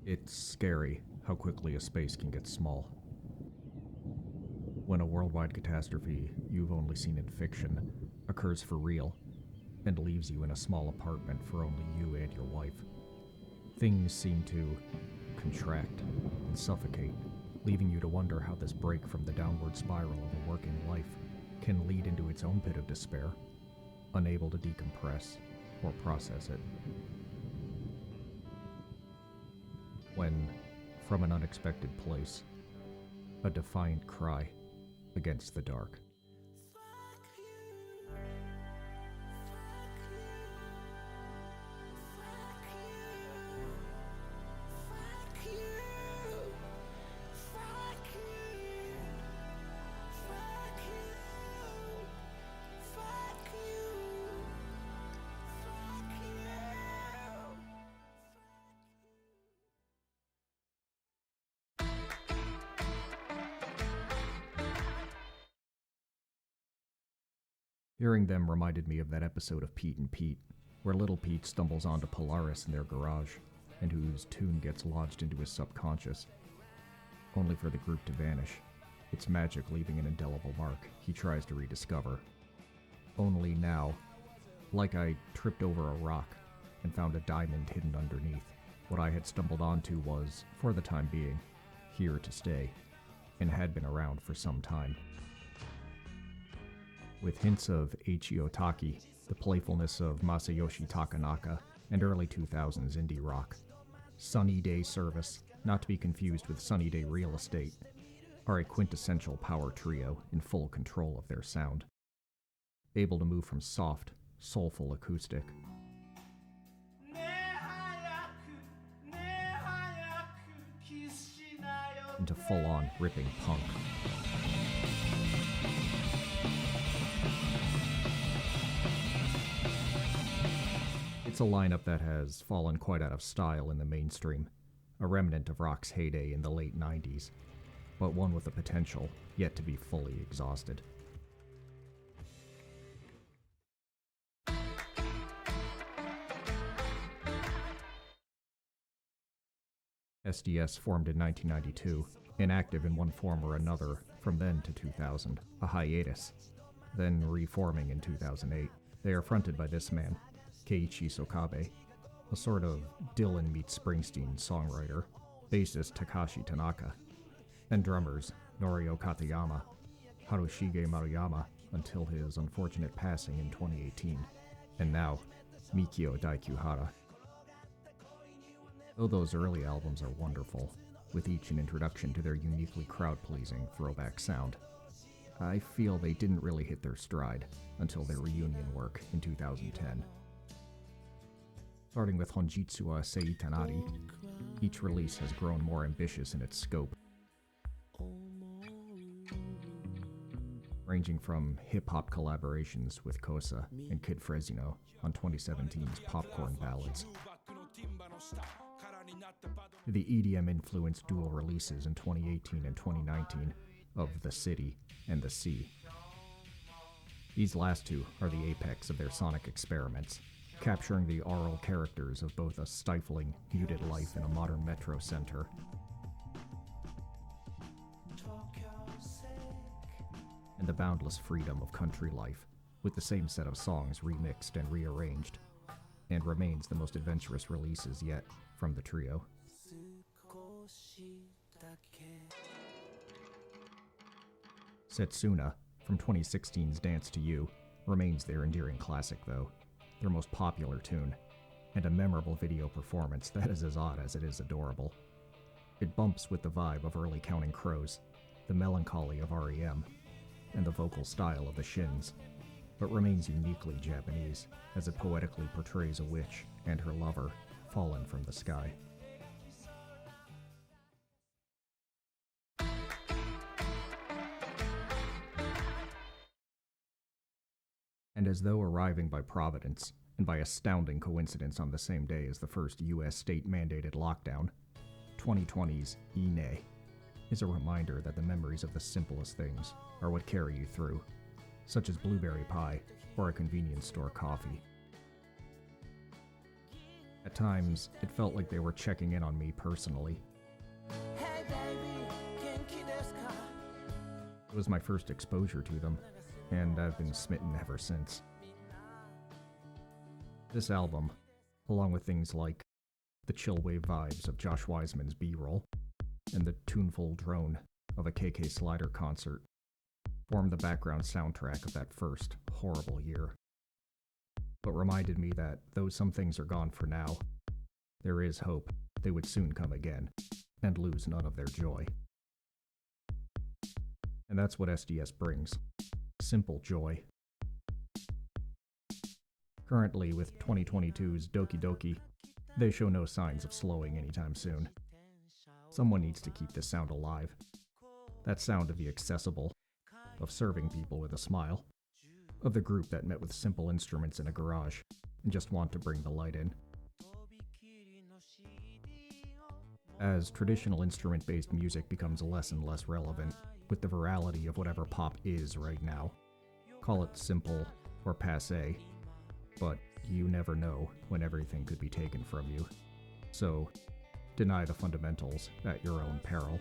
It's scary how quickly a space can get small. When a worldwide catastrophe you've only seen in fiction occurs for real and leaves you in a small apartment for only you and your wife, things seem to contract and suffocate, leaving you to wonder how this break from the downward spiral of a working life can lead into its own pit of despair, unable to decompress or process it. When, from an unexpected place, a defiant cry against the dark. Hearing them reminded me of that episode of Pete and Pete, where little Pete stumbles onto Polaris in their garage, and whose tune gets lodged into his subconscious, only for the group to vanish, its magic leaving an indelible mark he tries to rediscover. Only now, like I tripped over a rock and found a diamond hidden underneath, what I had stumbled onto was, for the time being, here to stay, and had been around for some time. With hints of Eiichi Otaki, the playfulness of Masayoshi Takanaka, and early 2000s indie rock. Sunnydayservice, not to be confused with Sunny Day Real Estate, are a quintessential power trio in full control of their sound, able to move from soft, soulful acoustic into full-on ripping punk. It's a lineup that has fallen quite out of style in the mainstream, a remnant of rock's heyday in the late 90s, but one with the potential yet to be fully exhausted. SDS formed in 1992, inactive in one form or another from then to 2000, a hiatus, then reforming in 2008. They are fronted by this man, Keiichi Sokabe, a sort of Dylan meets Springsteen songwriter, bassist Takashi Tanaka, and drummers Norio Katayama, Harushige Maruyama until his unfortunate passing in 2018, and now Mikio Daikuhara. Though those early albums are wonderful, with each an introduction to their uniquely crowd-pleasing throwback sound, I feel they didn't really hit their stride until their reunion work in 2010. Starting with Honjitsu wa Seitanari, each release has grown more ambitious in its scope, ranging from hip-hop collaborations with Kosa and Kid Fresino on 2017's Popcorn Ballads, to the EDM-influenced dual releases in 2018 and 2019 of The City and The Sea. These last two are the apex of their sonic experiments, capturing the aural characters of both a stifling, muted life in a modern metro center and the boundless freedom of country life, with the same set of songs remixed and rearranged, and remains the most adventurous releases yet from the trio. Setsuna, from 2016's Dance to You, remains their endearing classic though, their most popular tune, and a memorable video performance that is as odd as it is adorable. It bumps with the vibe of early Counting Crows, the melancholy of REM, and the vocal style of the Shins, but remains uniquely Japanese as it poetically portrays a witch and her lover fallen from the sky. And as though arriving by providence, and by astounding coincidence on the same day as the first US state-mandated lockdown, 2020's Ine is a reminder that the memories of the simplest things are what carry you through, such as blueberry pie or a convenience store coffee. At times, it felt like they were checking in on me personally. It was my first exposure to them, and I've been smitten ever since. This album, along with things like the chill-wave vibes of Josh Wiseman's B-roll and the tuneful drone of a KK Slider concert, formed the background soundtrack of that first horrible year. But reminded me that though some things are gone for now, there is hope they would soon come again and lose none of their joy. And that's what SDS brings. Simple joy. Currently, with 2022's Doki Doki, they show no signs of slowing anytime soon. Someone needs to keep this sound alive. That sound of the accessible, of serving people with a smile, of the group that met with simple instruments in a garage and just want to bring the light in. As traditional instrument-based music becomes less and less relevant with the virality of whatever pop is right now, call it simple or passé, but you never know when everything could be taken from you. So, deny the fundamentals at your own peril.